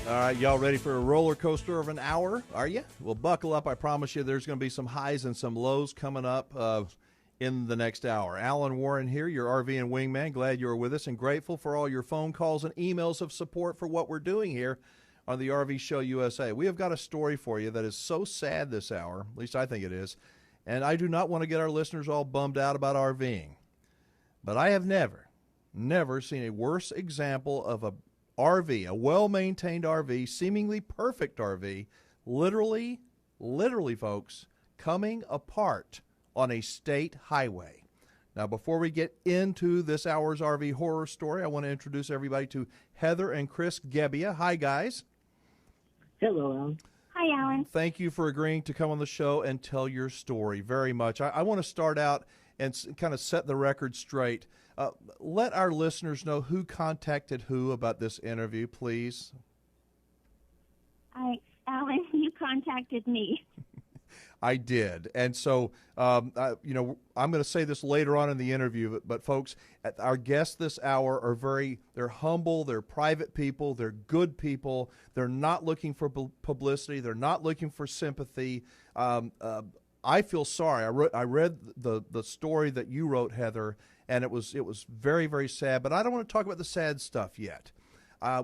All right, y'all ready for a roller coaster of an hour? Are you? Well, buckle up. I promise you there's going to be some highs and some lows coming up in the next hour. Alan Warren here, your RV and wingman. Glad you're with us and grateful for all your phone calls and emails of support for what we're doing here on the RV Show USA. We have got a story for you that is so sad this hour, at least I think it is, and I do not want to get our listeners all bummed out about RVing. But I have never seen a worse example of a RV, a well-maintained RV, seemingly perfect RV, literally, folks, coming apart on a state highway. Now, before we get into this hour's RV horror story, I want to introduce everybody to Heather and Chris Gebbia. Hi, guys. Hello, Alan. Hi, Alan. Thank you for agreeing to come on the show and tell your story very much. I want to start out and kind of set the record straight. Let our listeners know who contacted who about this interview, please. Alan, you contacted me. I did. And so, I'm going to say this later on in the interview, but folks, our guests this hour are they're humble, they're private people, they're good people. They're not looking for publicity. They're not looking for sympathy. I feel sorry. I read the story that you wrote, Heather, and it was very, very sad. But I don't want to talk about the sad stuff yet.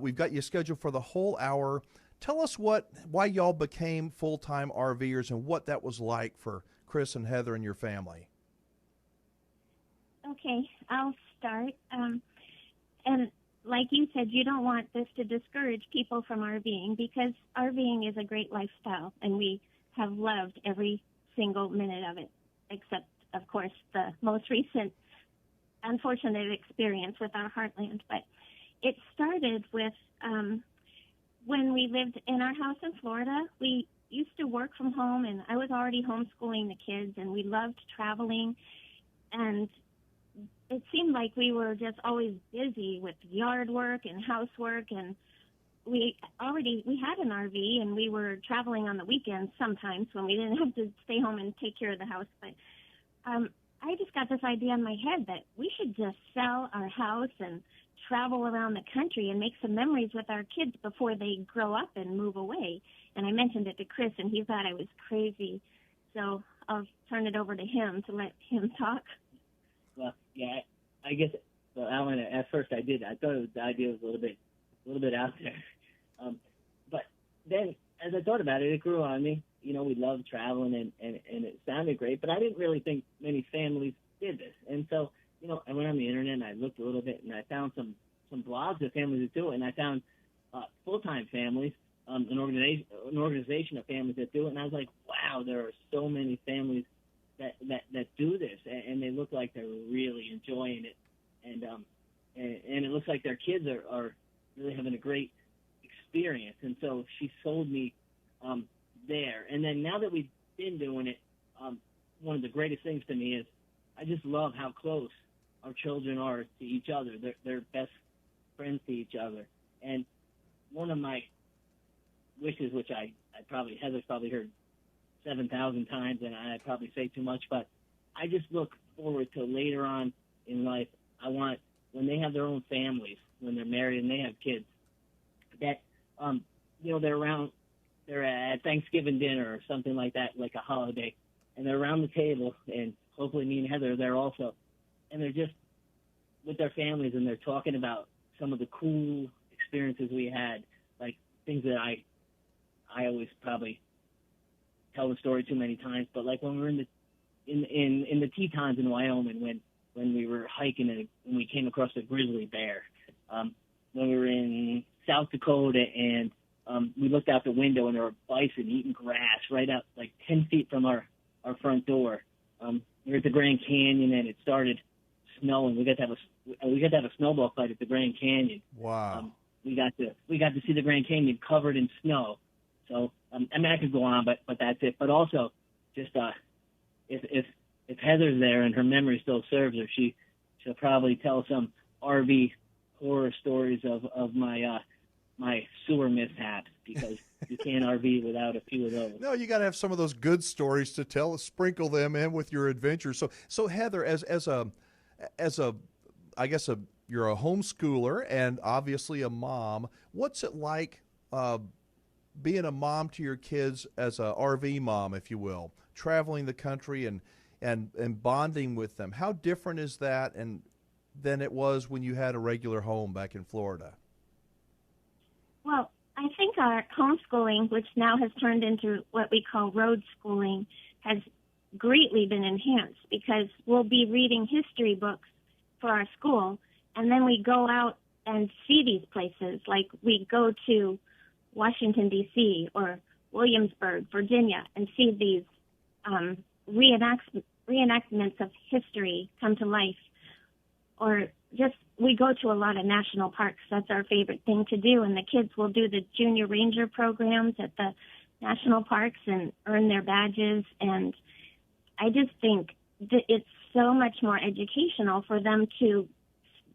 We've got you scheduled for the whole hour. Tell us why y'all became full-time RVers and what that was like for Chris and Heather and your family. Okay, I'll start. And like you said, you don't want this to discourage people from RVing because RVing is a great lifestyle, and we have loved every single minute of it, except, of course, the most recent unfortunate experience with our Heartland. But it started with when we lived in our house in Florida. We used to work from home, and I was already homeschooling the kids, and we loved traveling. And it seemed like we were just always busy with yard work and housework, and we had an RV, and we were traveling on the weekends sometimes when we didn't have to stay home and take care of the house. But I just got this idea in my head that we should just sell our house and travel around the country and make some memories with our kids before they grow up and move away. And I mentioned it to Chris, and he thought I was crazy. So I'll turn it over to him to let him talk. Well, yeah, I guess, well, Alan, at first I thought the idea was a little bit out there. But then as I thought about it, it grew on me. You know, we loved traveling, and it sounded great, but I didn't really think many families did this. And so, you know, I went on the internet and I looked a little bit, and I found some blogs of families that do it, and I found full-time families, an organization of families that do it, and I was like, wow, there are so many families that do this, and they look like they're really enjoying it, and it looks like their kids are really having a great experience. And so she sold me there. And then now that we've been doing it, one of the greatest things to me is I just love how close our children are to each other. They're best friends to each other. And one of my wishes, which Heather's probably heard 7,000 times, and I probably say too much, but I just look forward to later on in life. I want, when they have their own families, when they're married and they have kids, that, they're at Thanksgiving dinner or something like that, like a holiday, and they're around the table, and hopefully me and Heather are there also, and they're just with their families, and they're talking about some of the cool experiences we had, like things that I always probably tell the story too many times, but like when we were in the Tetons in Wyoming, when we were hiking and we came across a grizzly bear, when we were in South Dakota and we looked out the window and there were bison eating grass right out like 10 feet from our front door. We were at the Grand Canyon and it started snowing. We got to have a snowball fight at the Grand Canyon. Wow. We got to see the Grand Canyon covered in snow. So I could go on, but that's it. But also, just if Heather's there and her memory still serves her, she'll probably tell some RV horror stories of my sewer mishaps, because you can't RV without a few of those. No, you got to have some of those good stories to tell. Sprinkle them in with your adventures. So Heather, as a I guess you're a homeschooler and obviously a mom. What's it like being a mom to your kids as a RV mom, if you will, traveling the country and bonding with them? How different is that than it was when you had a regular home back in Florida? Well, I think our homeschooling, which now has turned into what we call road schooling, has greatly been enhanced because we'll be reading history books for our school, and then we go out and see these places. Like we go to Washington, D.C. or Williamsburg, Virginia, and see these reenactments of history come to life. Or just we go to a lot of national parks. That's our favorite thing to do. And the kids will do the junior ranger programs at the national parks and earn their badges. And I just think that it's so much more educational for them to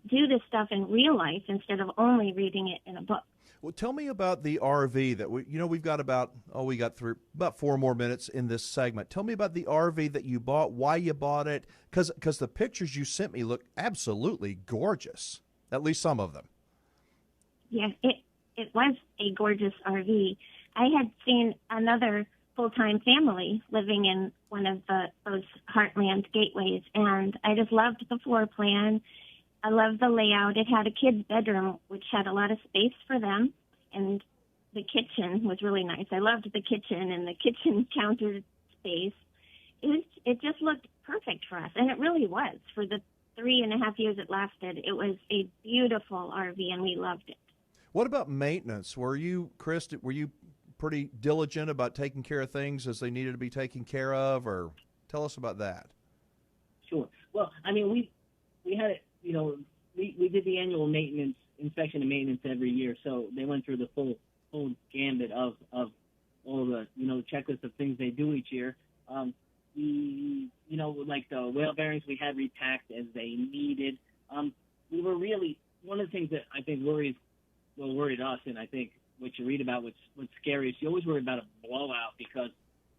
do this stuff in real life instead of only reading it in a book. Well, tell me about the RV that we've got about 4 more minutes in this segment. Tell me about the RV that you bought, why you bought it, because the pictures you sent me look absolutely gorgeous, at least some of them. Yeah, it was a gorgeous RV. I had seen another full-time family living in one of those Heartland gateways, and I just loved the floor plan. I loved the layout. It had a kid's bedroom, which had a lot of space for them, and the kitchen was really nice. I loved the kitchen and the kitchen counter space. It just looked perfect for us, and it really was. For the 3.5 years it lasted, it was a beautiful RV, and we loved it. What about maintenance? Chris, were you pretty diligent about taking care of things as they needed to be taken care of, or tell us about that? Sure. Well, I mean, we had it. We did the annual inspection and maintenance every year, so they went through the full gambit of all the checklist of things they do each year. Like the whale bearings, we had repacked as they needed. We were really, one of the things that I think worried us, and I think what you read about what's scary is you always worry about a blowout because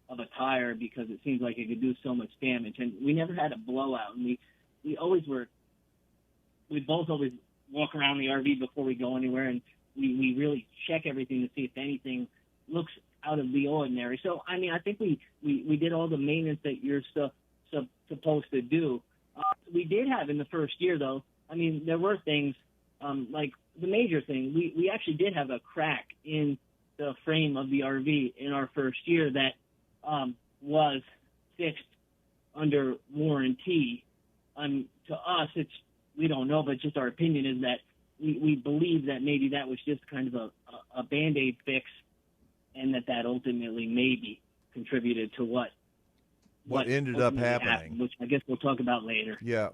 of a tire, because it seems like it could do so much damage, and we never had a blowout, and we always were. We both always walk around the RV before we go anywhere, and we really check everything to see if anything looks out of the ordinary. So, I mean, I think we did all the maintenance that you're supposed to do. We did have in the first year, though, I mean, there were things, like the major thing, we actually did have a crack in the frame of the RV in our first year that was fixed under warranty. To us, we don't know, but just our opinion is that we believe that maybe that was just kind of a Band-Aid fix, and that ultimately maybe contributed to what ended up happening, happened, which I guess we'll talk about later. Yeah.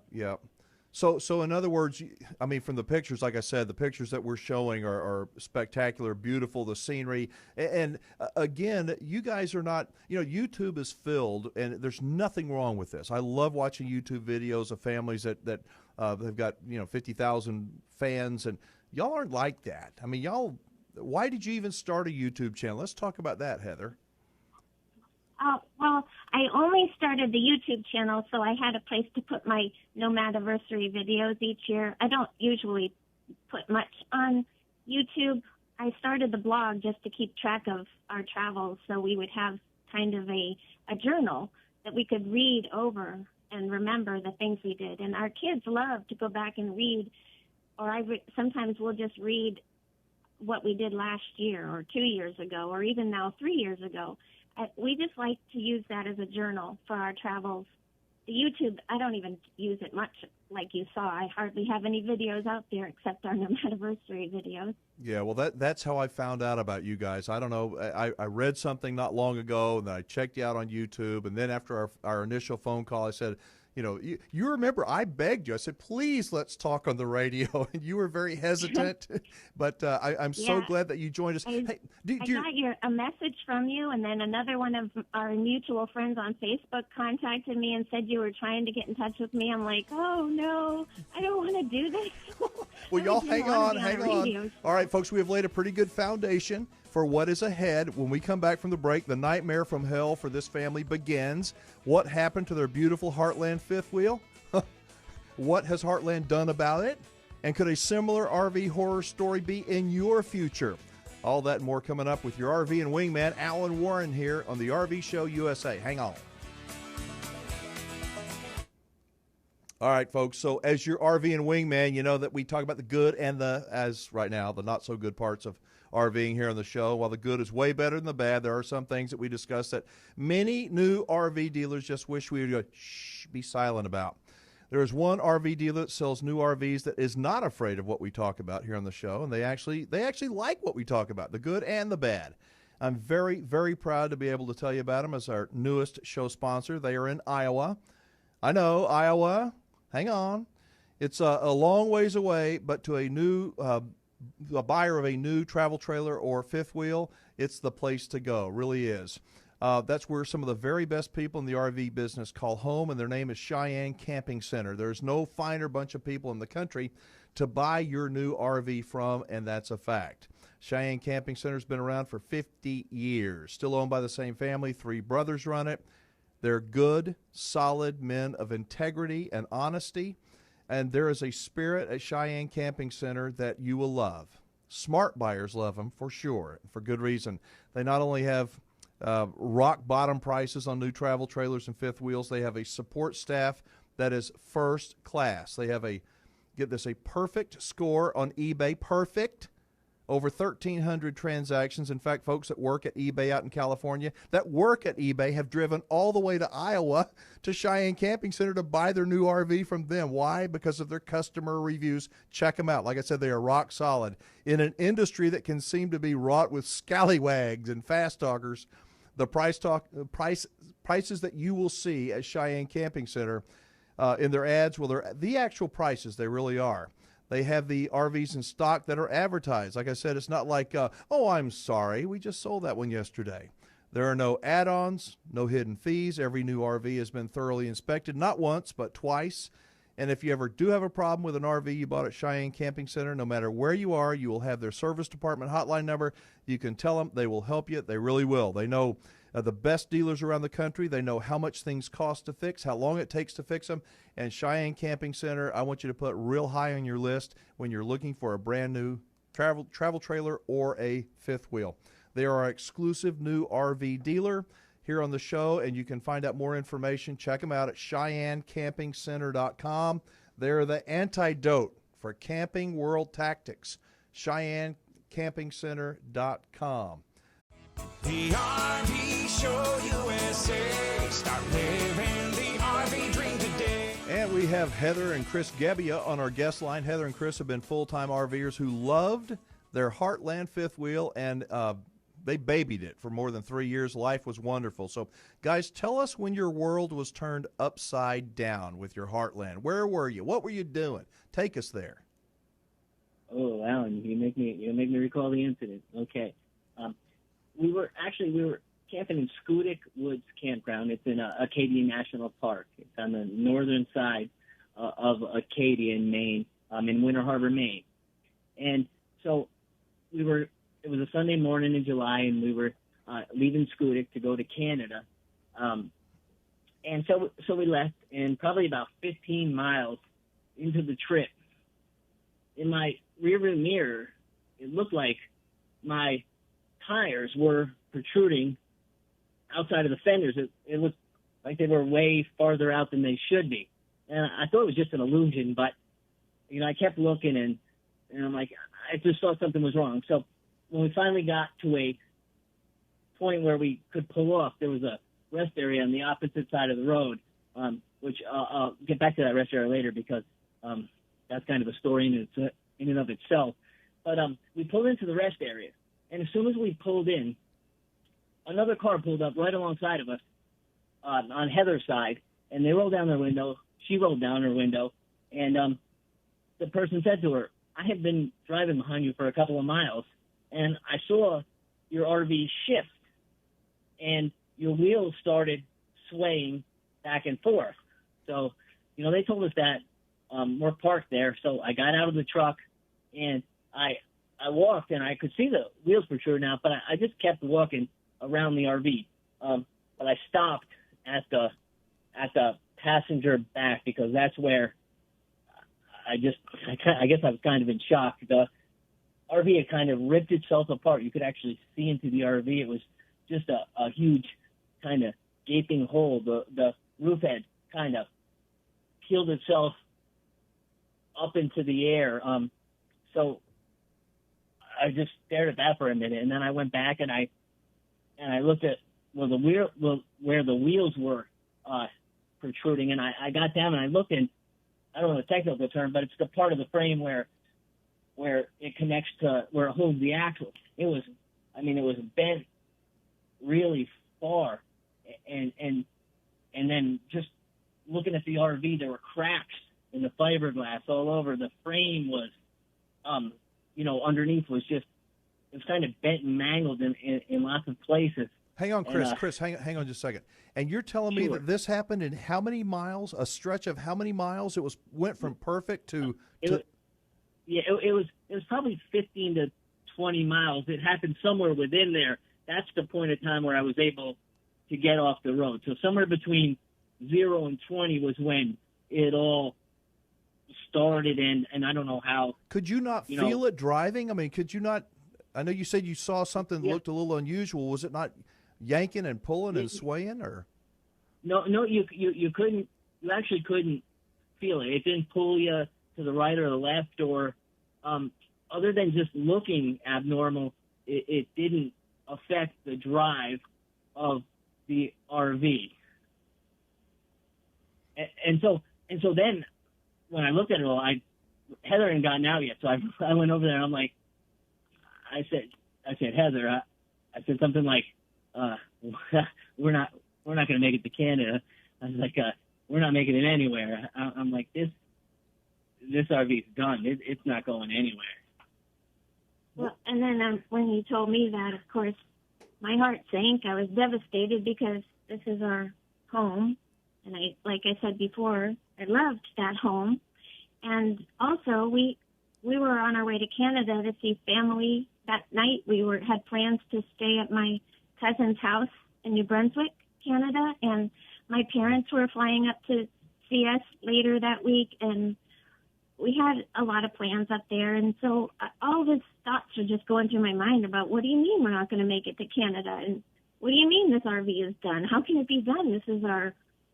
So in other words, I mean, from the pictures, like I said, the pictures that we're showing are spectacular, beautiful, the scenery. And again, you guys are not, YouTube is filled, and there's nothing wrong with this. I love watching YouTube videos of families that they've got, 50,000 fans, and y'all aren't like that. I mean, why did you even start a YouTube channel? Let's talk about that, Heather. Well, I only started the YouTube channel so I had a place to put my Nomadiversary videos each year. I don't usually put much on YouTube. I started the blog just to keep track of our travels, so we would have kind of a journal that we could read over and remember the things we did. And our kids love to go back and read, or sometimes we'll just read what we did last year or 2 years ago or even now 3 years ago. We just like to use that as a journal for our travels. The YouTube, I don't even use it much, like you saw. I hardly have any videos out there except our Nomadiversary videos. Yeah, well, that's how I found out about you guys. I don't know. I read something not long ago, and then I checked you out on YouTube, and then after our initial phone call, I said, you remember I begged you. I said, please, let's talk on the radio. And you were very hesitant, but I'm so glad that you joined us. I got a message from you, and then another one of our mutual friends on Facebook contacted me and said you were trying to get in touch with me. I'm like, oh, no, I don't want to do this. Well, y'all hang on. All right, folks, we have laid a pretty good foundation for what is ahead. When we come back from the break, the nightmare from hell for this family begins. What happened to their beautiful Heartland fifth wheel? What has Heartland done about it? And could a similar RV horror story be in your future? All that and more coming up with your RV and wingman, Alan Warren, here on the RV Show USA. Hang on. All right, folks, so as your RV and wingman, you know that we talk about the good and as right now, the not-so-good parts of RVing here on the show. While the good is way better than the bad, there are some things that we discuss that many new RV dealers just wish we would go, shh, be silent about. There is one RV dealer that sells new RVs that is not afraid of what we talk about here on the show, and they actually like what we talk about, the good and the bad. I'm very, very proud to be able to tell you about them as our newest show sponsor. They are in Iowa. I know, Iowa. Hang on. It's a long ways away, but to a buyer of a new travel trailer or fifth wheel, it's the place to go. Really is. That's where some of the very best people in the RV business call home, and their name is Cheyenne Camping Center. There's no finer bunch of people in the country to buy your new RV from, and that's a fact. Cheyenne Camping Center has been around for 50 years, still owned by the same family. 3 brothers run it. They're good, solid men of integrity and honesty, and there is a spirit at Cheyenne Camping Center that you will love. Smart buyers love them for sure, for good reason. They not only have rock bottom prices on new travel trailers and fifth wheels, they have a support staff that is first class. They have a perfect score on eBay, perfect. Over 1,300 transactions. In fact, folks that work at eBay out in California, that work at eBay, have driven all the way to Iowa to Cheyenne Camping Center to buy their new RV from them. Why? Because of their customer reviews. Check them out. Like I said, they are rock solid. In an industry that can seem to be wrought with scallywags and fast talkers, the prices that you will see at Cheyenne Camping Center in their ads, well, they're the actual prices. They really are. They have the RVs in stock that are advertised. Like I said, it's not like, oh, I'm sorry, we just sold that one yesterday. There are no add-ons, no hidden fees. Every new RV has been thoroughly inspected, not once, but twice. And if you ever do have a problem with an RV you bought at Cheyenne Camping Center, no matter where you are, you will have their service department hotline number. You can tell them. They will help you. They really will. They know the best dealers around the country. They know how much things cost to fix, how long it takes to fix them. And Cheyenne Camping Center, I want you to put real high on your list when you're looking for a brand new travel trailer or a fifth wheel. They are our exclusive new RV dealer here on the show, and you can find out more information. Check them out at CheyenneCampingCenter.com. They're the antidote for camping world tactics. CheyenneCampingCenter.com. The RV Show USA. Start living the RV dream today. And we have Heather and Chris Gebbia on our guest line. Heather and Chris have been full-time RVers who loved their Heartland fifth wheel, and they babied it for more than 3 years. Life was wonderful. So, guys, tell us when your world was turned upside down with your Heartland. Where were you? What were you doing? Take us there. Oh, Alan, you make me recall the incident. Okay. We were camping in Schoodic Woods Campground. It's in Acadia National Park. It's on the northern side of Acadia in Maine, in Winter Harbor, Maine. And so it was a Sunday morning in July, and we were leaving Schoodic to go to Canada. And so we left, and probably about 15 miles into the trip, in my rearview mirror, it looked like my tires were protruding outside of the fenders. It looked like they were way farther out than they should be. And I thought it was just an illusion, but, I kept looking, and I'm like, I just thought something was wrong. So when we finally got to a point where we could pull off, there was a rest area on the opposite side of the road, which I'll get back to that rest area later because that's kind of a story in and of itself. But we pulled into the rest area. And as soon as we pulled in, another car pulled up right alongside of us on Heather's side, and they rolled down their window. She rolled down her window, and the person said to her, I have been driving behind you for a couple of miles, and I saw your RV shift, and your wheels started swaying back and forth. So, they told us that we're parked there, so I got out of the truck, and I walked, and I could see the wheels protruding out, but I just kept walking around the RV. But I stopped at the passenger back because that's where I guess I was kind of in shock. RV had kind of ripped itself apart. You could actually see into the RV. It was just a huge kind of gaping hole. The roof had kind of peeled itself up into the air. So I just stared at that for a minute, and then I went back and I looked at where the wheels were protruding, and I got down and I looked, and I don't know the technical term, but it's the part of the frame where it connects to where it holds the axle. It was bent really far, and then just looking at the RV, there were cracks in the fiberglass all over. The frame was, underneath was just, it was kind of bent and mangled in lots of places. Hang on, Chris. Chris, hang on just a second. And you're telling me that this happened in how many miles? A stretch of how many miles? It went from perfect to. It was probably 15 to 20 miles. It happened somewhere within there. That's the point of time where I was able to get off the road. So somewhere between 0 and 20 was when it all started, and I don't know how. Could you not feel it driving? I mean, could you not? I know you said you saw something that looked a little unusual. Was it not yanking and pulling and swaying, or? No, you couldn't. You actually couldn't feel it. It didn't pull you to the right or the left, or other than just looking abnormal, it didn't affect the drive of the RV. And so then when I looked at it all, Heather hadn't gotten out yet, so I went over there and I'm like, I said, Heather, I said something like, we're not going to make it to Canada. I was like, we're not making it anywhere. I'm like, this RV's done. It's not going anywhere. Well, and then when you told me that, of course, my heart sank. I was devastated because this is our home. And like I said before, I loved that home. And also, we were on our way to Canada to see family. That night, we had plans to stay at my cousin's house in New Brunswick, Canada. And my parents were flying up to see us later that week. And we had a lot of plans up there. And so all these thoughts are just going through my mind about, what do you mean we're not going to make it to Canada? And what do you mean this RV is done? How can it be done? This is our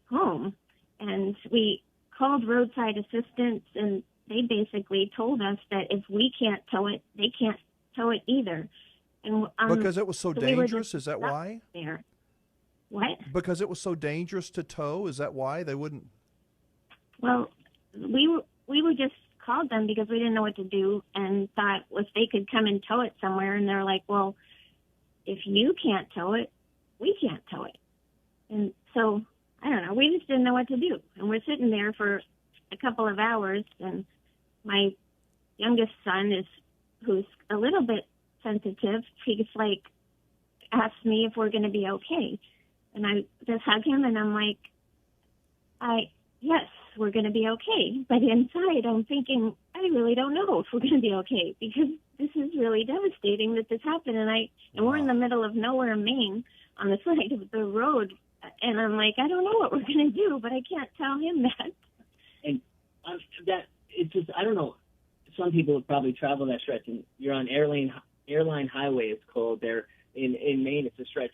home. And we called roadside assistance, and they basically told us that if we can't tow it, they can't tow it either. And because it was so dangerous, is that why? There. What? Because it was so dangerous to tow, is that why they wouldn't? Well, we were just called them because we didn't know what to do and thought if they could come and tow it somewhere, and they're like, well, if you can't tow it, we can't tow it. And so, I don't know, we just didn't know what to do. And we're sitting there for a couple of hours, and my youngest son who's a little bit sensitive, he's like, asked me if we're going to be okay. And I just hug him, and I'm like, yes, we're going to be okay. But inside, I'm thinking, I really don't know if we're going to be okay, because this is really devastating that this happened. And we're in the middle of nowhere, Maine, on the side of the road. And I'm like, I don't know what we're going to do, but I can't tell him that. And it's just, I don't know. Some people have probably traveled that stretch, and you're on Airline Highway, it's called there. In Maine, it's a stretch.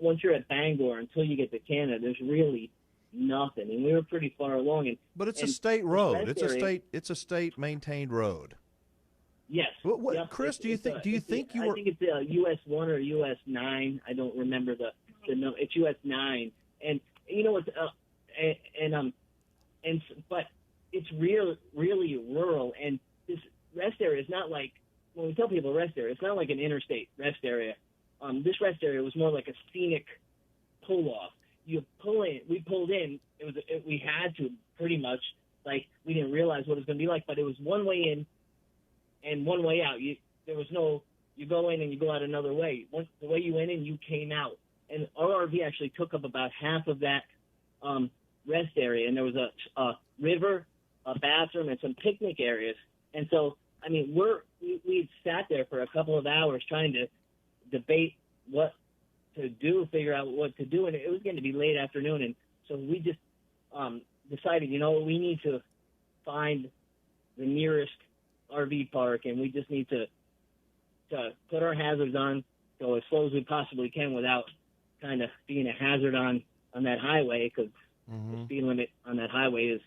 Once you're at Bangor, until you get to Canada, there's really nothing. And we were pretty far along. But it's a state road. It's a state maintained road. Yes. What, Chris, do you think you were? I think it's US 1 or US 9. I don't remember the no. It's US 9, and you know it's but it's really rural, and this rest area is not like, when we tell people rest area, it's not like an interstate rest area. This rest area was more like a scenic pull off. You pull in. We pulled in. We had to, pretty much, like, we didn't realize what it was going to be like, but it was one way in and one way out. There was no, you go in and you go out another way. The way you went in, you came out. And our RV actually took up about half of that rest area, and there was a river, a bathroom, and some picnic areas. And so, I mean, we sat there for a couple of hours trying to debate what to do, figure out what to do, and it was going to be late afternoon, and so we just decided, we need to find the nearest RV park, and we just need to to put our hazards on, go as slow as we possibly can without kind of being a hazard on that highway, because the speed limit on that highway is,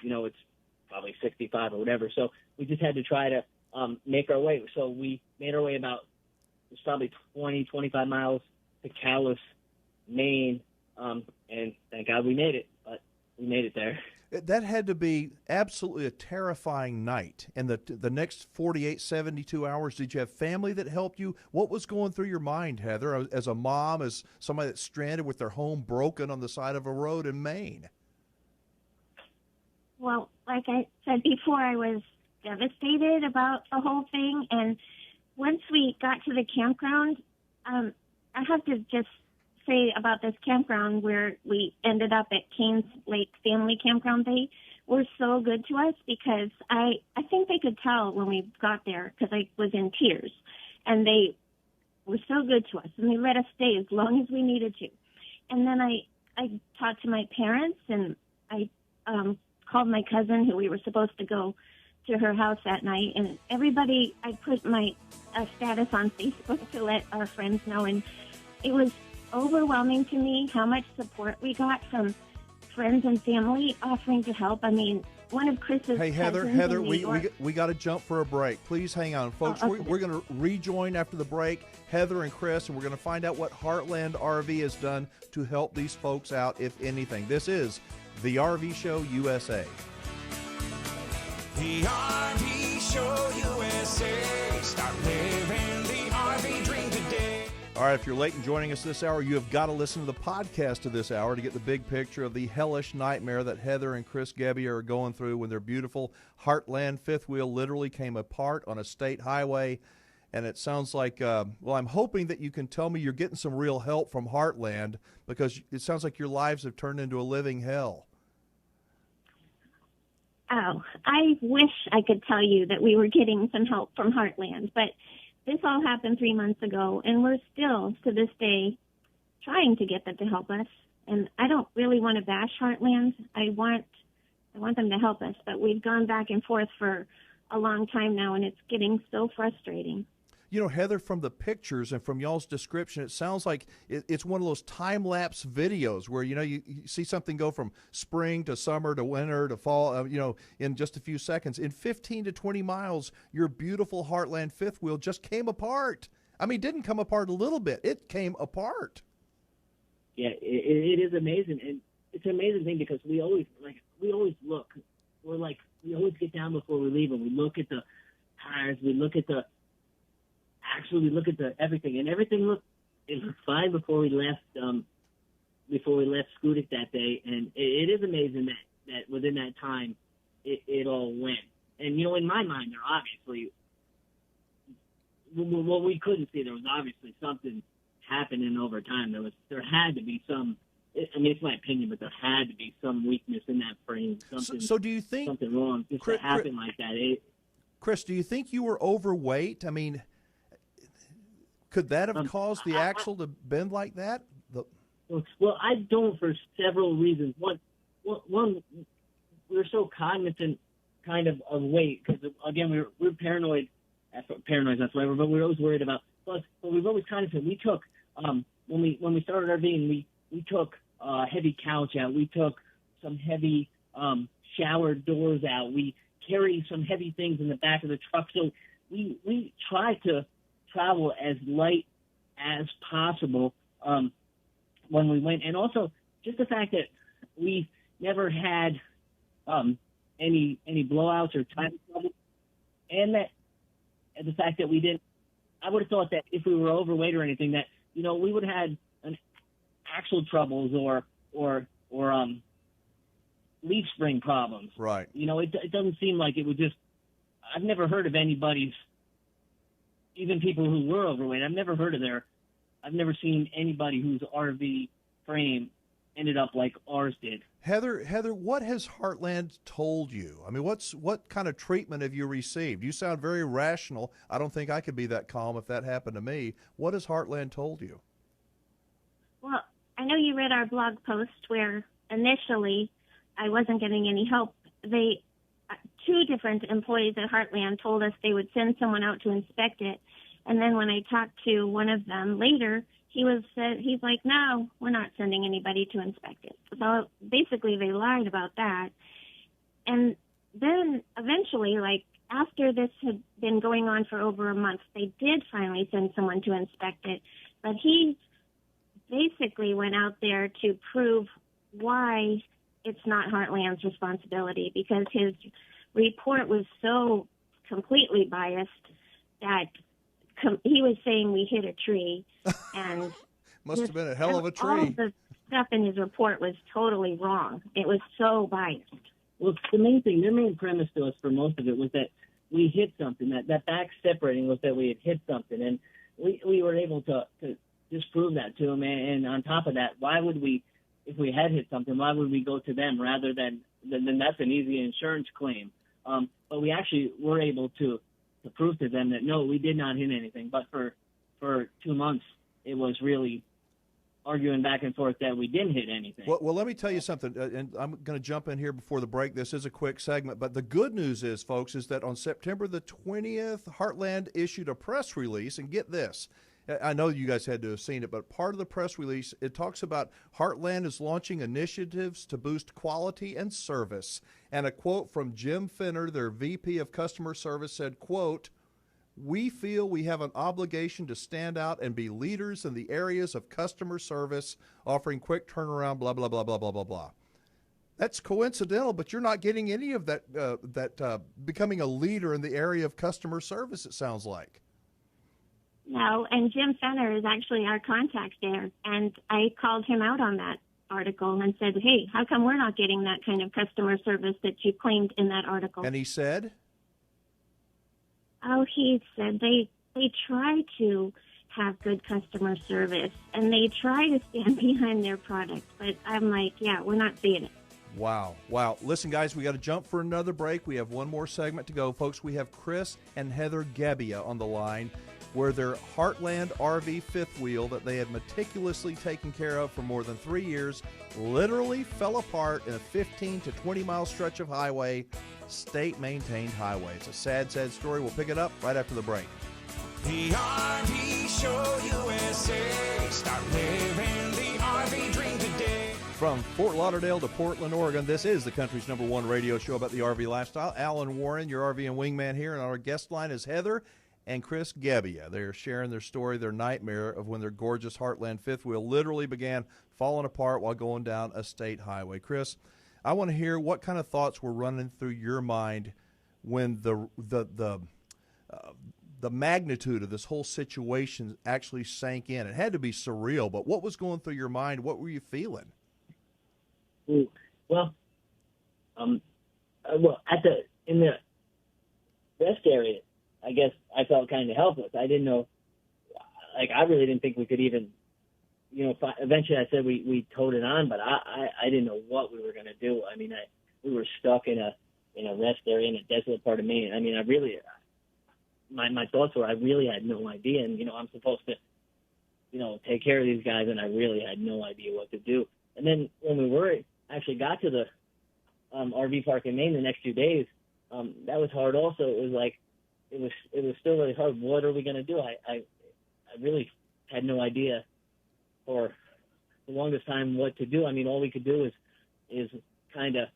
it's probably 65 or whatever. So we just had to try to make our way. So we made our way about, it's probably 20, 25 miles to Calais, Maine, and thank God we made it, but we made it there. That had to be absolutely a terrifying night. And the next 48, 72 hours, did you have family that helped you? What was going through your mind, Heather, as a mom, as somebody that's stranded with their home broken on the side of a road in Maine? Well, like I said before, I was devastated about the whole thing. And once we got to the campground, I have to just say about this campground where we ended up at Canes Lake Family Campground. They were so good to us, because I think they could tell when we got there, because I was in tears, and they were so good to us, and they let us stay as long as we needed to. And then I talked to my parents, and I called my cousin, who we were supposed to go to her house that night, and everybody, I put my status on Facebook to let our friends know, and it was overwhelming to me how much support we got from friends and family offering to help. I mean, one of Chris's Hey, Heather, we got to jump for a break. Please hang on, folks. Okay. We're going to rejoin after the break, Heather and Chris, and we're going to find out what Heartland RV has done to help these folks out, if anything. This is the RV Show USA. The RV Show USA. Start living the RV dream today. All right, if you're late in joining us this hour, you have got to listen to the podcast of this hour to get the big picture of the hellish nightmare that Heather and Chris Gebbia are going through when their beautiful Heartland fifth wheel literally came apart on a state highway. And it sounds like, I'm hoping that you can tell me you're getting some real help from Heartland, because it sounds like your lives have turned into a living hell. Oh, I wish I could tell you that we were getting some help from Heartland, but this all happened 3 months ago, and we're still, to this day, trying to get them to help us. And I don't really want to bash Heartland. I want them to help us, but we've gone back and forth for a long time now, and it's getting so frustrating. You know, Heather, from the pictures and from y'all's description, it sounds like it's one of those time-lapse videos where, you see something go from spring to summer to winter to fall, in just a few seconds. In 15 to 20 miles, your beautiful Heartland fifth wheel just came apart. I mean, it didn't come apart a little bit. It came apart. Yeah, it is amazing. And it's an amazing thing, because we always look. We always get down before we leave, and we look at the tires, we look at everything, and everything looked fine before we left Scudic that day. And it is amazing that within that time it all went. And in my mind, there obviously, what we couldn't see, there was obviously something happening over time. There had to be some. I mean, it's my opinion, but there had to be some weakness in that frame. So do you think something wrong just to happen like that? Chris, do you think you were overweight? I mean, could that have caused the axle to bend like that? Well, I don't, for several reasons. One, we're so cognizant kind of weight, because again, we're paranoid. Paranoid, that's whatever, but we're always worried about. But we've always kind of said, we took when we started RVing, we took a heavy couch out. We took some heavy shower doors out. We carried some heavy things in the back of the truck. So we tried to travel as light as possible when we went. And also just the fact that we never had any blowouts or time trouble, and the fact that we didn't. I would have thought that if we were overweight or anything, that we would have had axle troubles or leaf spring problems. Right. It doesn't seem like it would just. I've never heard of anybody's, even people who were overweight. I've never seen anybody whose RV frame ended up like ours did. Heather, what has Heartland told you? I mean, what kind of treatment have you received? You sound very rational. I don't think I could be that calm if that happened to me. What has Heartland told you? Well, I know you read our blog post where initially I wasn't getting any help. Two different employees at Heartland told us they would send someone out to inspect it, And then when I talked to one of them later, he's like, no, we're not sending anybody to inspect it. So basically they lied about that. And then eventually, like after this had been going on for over a month, they did finally send someone to inspect it. But he basically went out there to prove why it's not Heartland's responsibility, because his report was so completely biased that he was saying we hit a tree, and must have been a hell of a tree. All of the stuff in his report was totally wrong. It was so biased. Well, the main thing, their main premise to us for most of it was that we hit something. That back separating was that we had hit something, and we were able to disprove that to him. And on top of that, why would we, if we had hit something, why would we go to them rather than that's an easy insurance claim? But we actually were able to prove to them that, no, we did not hit anything. But for 2 months, it was really arguing back and forth that we didn't hit anything. Well, let me tell you something, and I'm going to jump in here before the break. This is a quick segment, but the good news is, folks, is that on September the 20th, Heartland issued a press release, and get this. I know you guys had to have seen it, but part of the press release, it talks about Heartland is launching initiatives to boost quality and service. And a quote from Jim Finner, their VP of Customer Service, said, quote, "We feel we have an obligation to stand out and be leaders in the areas of customer service, offering quick turnaround, blah, blah, blah, blah, blah, blah, blah." That's coincidental, but you're not getting any of that becoming a leader in the area of customer service, it sounds like. No, and Jim Fenner is actually our contact there, and I called him out on that article and said, hey, how come we're not getting that kind of customer service that you claimed in that article? And he said? Oh, he said they try to have good customer service, and they try to stand behind their product, but I'm like, yeah, we're not seeing it. Wow. Listen, guys, we got to jump for another break. We have one more segment to go. Folks, we have Chris and Heather Gebbia on the line, where their Heartland RV fifth wheel that they had meticulously taken care of for more than 3 years literally fell apart in a 15 to 20-mile stretch of highway, state-maintained highway. It's a sad, sad story. We'll pick it up right after the break. The RV Show USA. Start living the RV dream today. From Fort Lauderdale to Portland, Oregon, this is the country's #1 radio show about the RV lifestyle. Alan Warren, your RV and wingman here, and our guest line is Heather and Chris Gebbia. They're sharing their story, their nightmare of when their gorgeous Heartland fifth wheel literally began falling apart while going down a state highway. Chris, I want to hear what kind of thoughts were running through your mind when the magnitude of this whole situation actually sank in. It had to be surreal, but what was going through your mind? What were you feeling? Well, in the rest area, I guess I felt kind of helpless. I didn't know, I really didn't think we could even, eventually I said we towed it on, but I didn't know what we were going to do. I mean, we were stuck in a rest area in a desolate part of Maine. I mean, my thoughts were I really had no idea. And, I'm supposed to, take care of these guys, and I really had no idea what to do. And then when we actually got to the RV park in Maine the next 2 days, that was hard also. It was like, it was still really hard. What are we going to do? I really had no idea for the longest time what to do. I mean, all we could do is kind of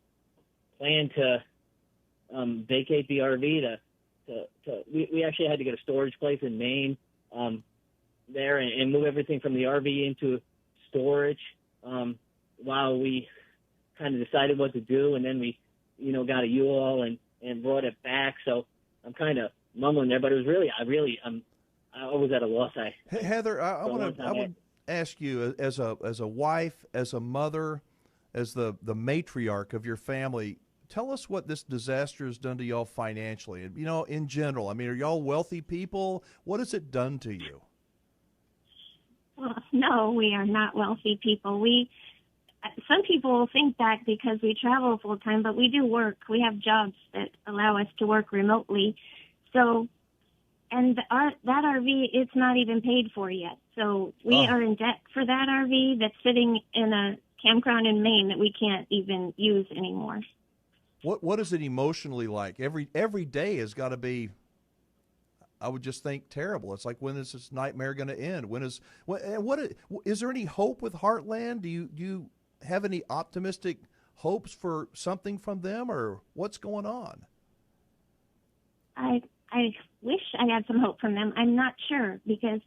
plan to vacate the RV we actually had to get a storage place in Maine there and move everything from the RV into storage while we kind of decided what to do. And then we, got a U-Haul and brought it back. So I'm kind of mumbling there, but it was really, I was at a loss. Hey, Heather, I want to ask you, as a wife, as a mother, as the matriarch of your family, tell us what this disaster has done to y'all financially. In general, I mean, are y'all wealthy people? What has it done to you? Well, no, we are not wealthy people. Some people will think that because we travel full time, but we do work. We have jobs that allow us to work remotely. So, and that RV, it's not even paid for yet. So we are in debt for that RV that's sitting in a campground in Maine that we can't even use anymore. What is it emotionally like? Every day has got to be I would just think terrible. It's like, when is this nightmare going to end? Is there any hope with Heartland? Do you have any optimistic hopes for something from them, or what's going on? I wish I had some hope from them. I'm not sure, because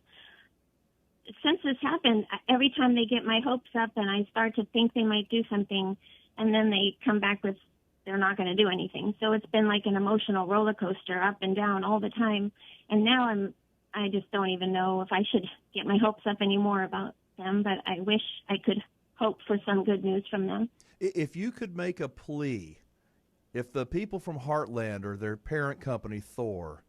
since this happened, every time they get my hopes up and I start to think they might do something, and then they come back with they're not going to do anything. So it's been like an emotional roller coaster, up and down all the time. And now I just don't even know if I should get my hopes up anymore about them, but I wish I could hope for some good news from them. If you could make a plea, if the people from Heartland or their parent company, Thor,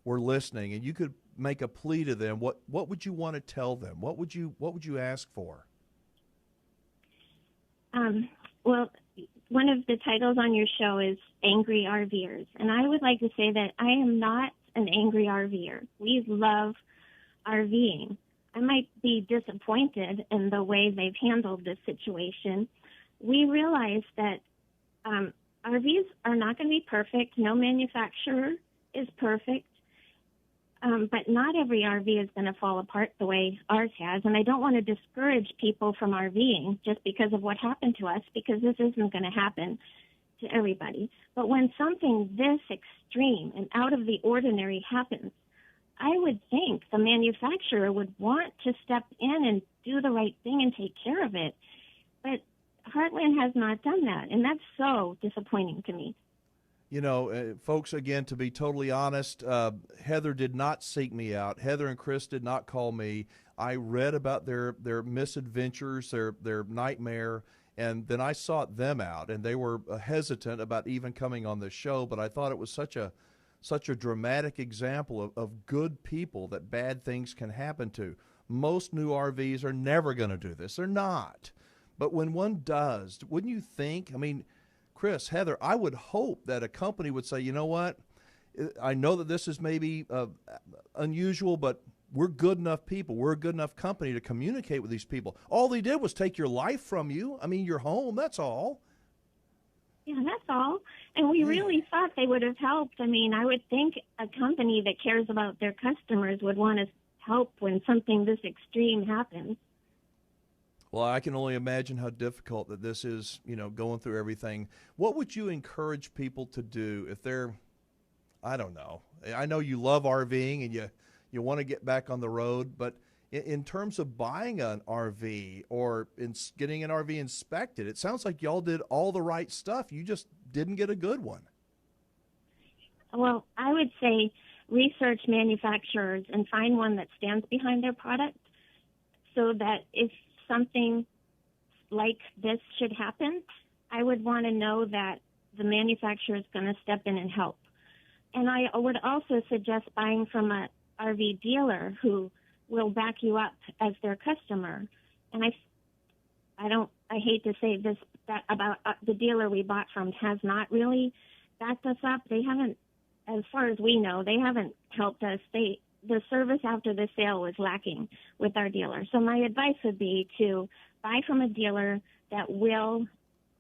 were listening, and you could make a plea to them, what would you want to tell them? What would you ask for? Well, one of the titles on your show is Angry RVers, and I would like to say that I am not an angry RVer. We love RVing. I might be disappointed in the way they've handled this situation. We realize that RVs are not going to be perfect. No manufacturer is perfect. But not every RV is going to fall apart the way ours has. And I don't want to discourage people from RVing just because of what happened to us, because this isn't going to happen to everybody. But when something this extreme and out of the ordinary happens, I would think the manufacturer would want to step in and do the right thing and take care of it. But Heartland has not done that, and that's so disappointing to me. You know, folks, again, to be totally honest, Heather did not seek me out. Heather and Chris did not call me. I read about their misadventures, their nightmare, and then I sought them out, and they were hesitant about even coming on the show, but I thought it was such a dramatic example of good people that bad things can happen to. Most new RVs are never going to do this. They're not. But when one does, wouldn't you think, I mean, Chris, Heather, I would hope that a company would say, you know what, I know that this is maybe unusual, but we're good enough people. We're a good enough company to communicate with these people. All they did was take your life from you. I mean, your home, that's all. Yeah, that's all. And we really thought they would have helped. I mean, I would think a company that cares about their customers would want to help when something this extreme happens. Well, I can only imagine how difficult that this is, you know, going through everything. What would you encourage people to do if they're, I don't know, I know you love RVing and you want to get back on the road, but in terms of buying an RV or getting an RV inspected, it sounds like y'all did all the right stuff. You just didn't get a good one. Well, I would say research manufacturers and find one that stands behind their product, so that if something like this should happen, I would want to know that the manufacturer is going to step in and help. And I would also suggest buying from a RV dealer who will back you up as their customer. And I hate to say this, that about the dealer we bought from has not really backed us up. They haven't, as far as we know, they haven't helped us. The service after the sale was lacking with our dealer. So my advice would be to buy from a dealer that will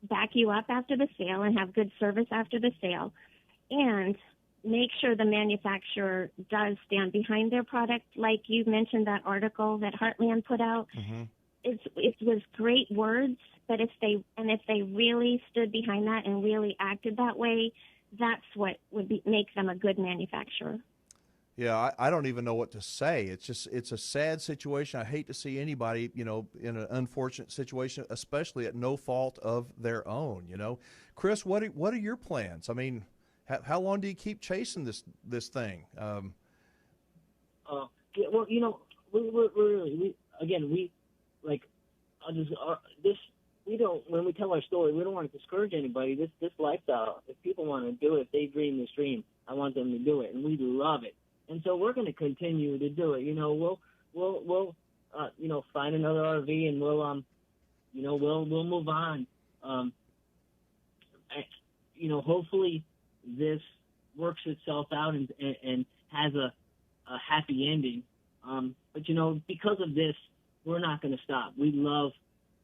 back you up after the sale and have good service after the sale, and make sure the manufacturer does stand behind their product. Like you mentioned, that article that Heartland put out, it was great words, but if they really stood behind that and really acted that way, that's what would make them a good manufacturer. Yeah, I don't even know what to say. It's a sad situation. I hate to see anybody, you know, in an unfortunate situation, especially at no fault of their own, you know. Chris, what are your plans? I mean, how long do you keep chasing this thing? Well, you know, we don't, when we tell our story, we don't want to discourage anybody. This lifestyle, if people want to do it, if they dream this dream, I want them to do it, and we love it. And so we're going to continue to do it. You know, we'll you know, find another RV and we'll move on. You know, hopefully this works itself out and has a happy ending. But you know, because of this, we're not going to stop. We love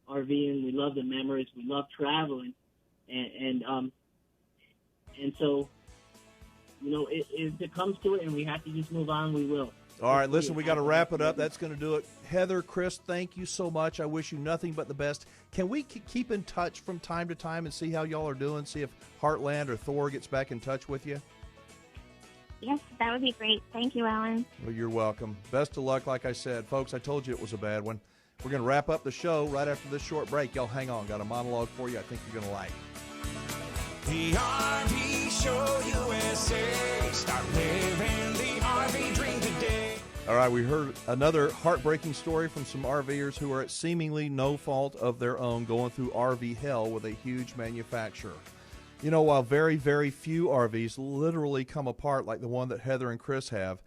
RVing. We love the memories. We love traveling, and so if it comes to it and we have to just move on, we will. All right, listen, we got to wrap it up. That's going to do it. Heather, Chris, thank you so much. I wish you nothing but the best. Can we keep in touch from time to time and see how y'all are doing? See if Heartland or Thor gets back in touch with you? Yes, that would be great. Thank you, Alan. Well, you're welcome. Best of luck, like I said. Folks, I told you it was a bad one. We're going to wrap up the show right after this short break. Y'all hang on. Got a monologue for you I think you're going to like. The RV Show USA. Start living the RV dream today. All right, we heard another heartbreaking story from some RVers who are at seemingly no fault of their own going through RV hell with a huge manufacturer. You know, while very, very few RVs literally come apart like the one that Heather and Chris have,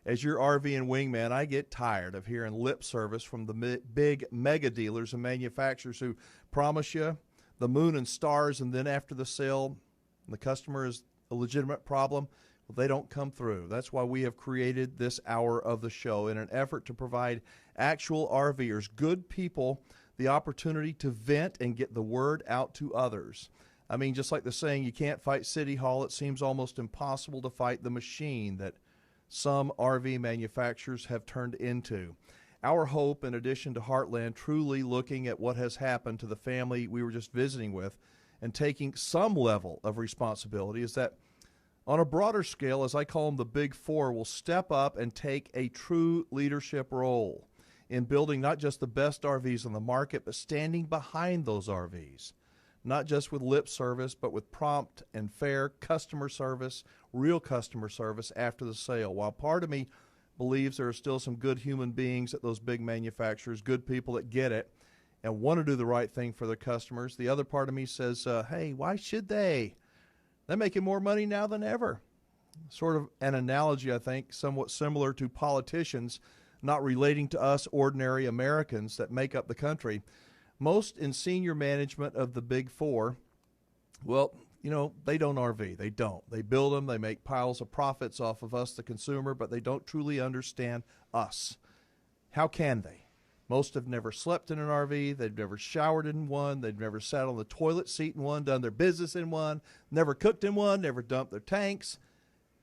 as your RV and wingman, I get tired of hearing lip service from the big mega dealers and manufacturers who promise you the moon and stars, and then after the sale, the customer is a legitimate problem. Well, they don't come through. That's why we have created this hour of the show in an effort to provide actual RVers, good people, the opportunity to vent and get the word out to others. I mean, just like the saying, you can't fight City Hall, it seems almost impossible to fight the machine that some RV manufacturers have turned into. Our hope, in addition to Heartland, truly looking at what has happened to the family we were just visiting with and taking some level of responsibility, is that on a broader scale, as I call them, the Big Four will step up and take a true leadership role in building not just the best RVs on the market, but standing behind those RVs. Not just with lip service, but with prompt and fair customer service, real customer service after the sale. While part of me believes there are still some good human beings at those big manufacturers, good people that get it and want to do the right thing for their customers, the other part of me says, hey, why should they? They're making more money now than ever. Sort of an analogy, I think, somewhat similar to politicians not relating to us ordinary Americans that make up the country. Most in senior management of the Big Four, well, they don't RV. They don't. They build them. They make piles of profits off of us, the consumer, but they don't truly understand us. How can they? Most have never slept in an RV. They've never showered in one. They've never sat on the toilet seat in one, done their business in one, never cooked in one, never dumped their tanks.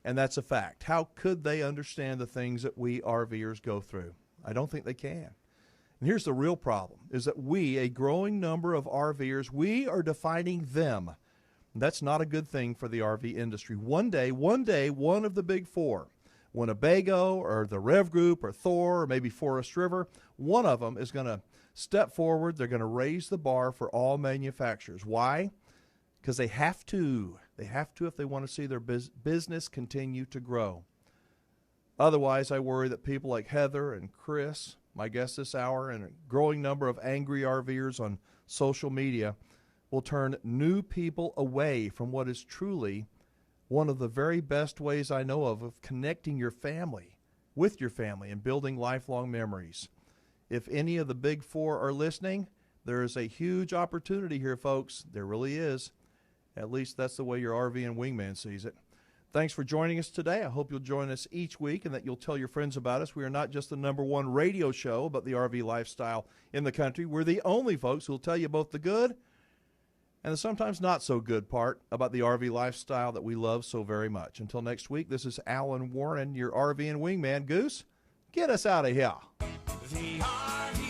And that's a fact. How could they understand the things that we RVers go through? I don't think they can. And here's the real problem, is that we, a growing number of RVers, we are defining them. And that's not a good thing for the RV industry. One day, one of the Big Four, Winnebago or the Rev Group or Thor or maybe Forest River, one of them is going to step forward. They're going to raise the bar for all manufacturers. Why? Because they have to. They have to if they want to see their business continue to grow. Otherwise, I worry that people like Heather and Chris, my guests this hour, and a growing number of angry RVers on social media will turn new people away from what is truly one of the very best ways I know of connecting your family with your family and building lifelong memories. If any of the Big Four are listening, there is a huge opportunity here, folks. There really is. At least that's the way your RV and wingman sees it. Thanks for joining us today. I hope you'll join us each week and that you'll tell your friends about us. We are not just the #1 radio show about the RV lifestyle in the country. We're the only folks who will tell you both the good and the sometimes not so good part about the RV lifestyle that we love so very much. Until next week, this is Alan Warren, your RV and wingman. Goose, get us out of here. The RV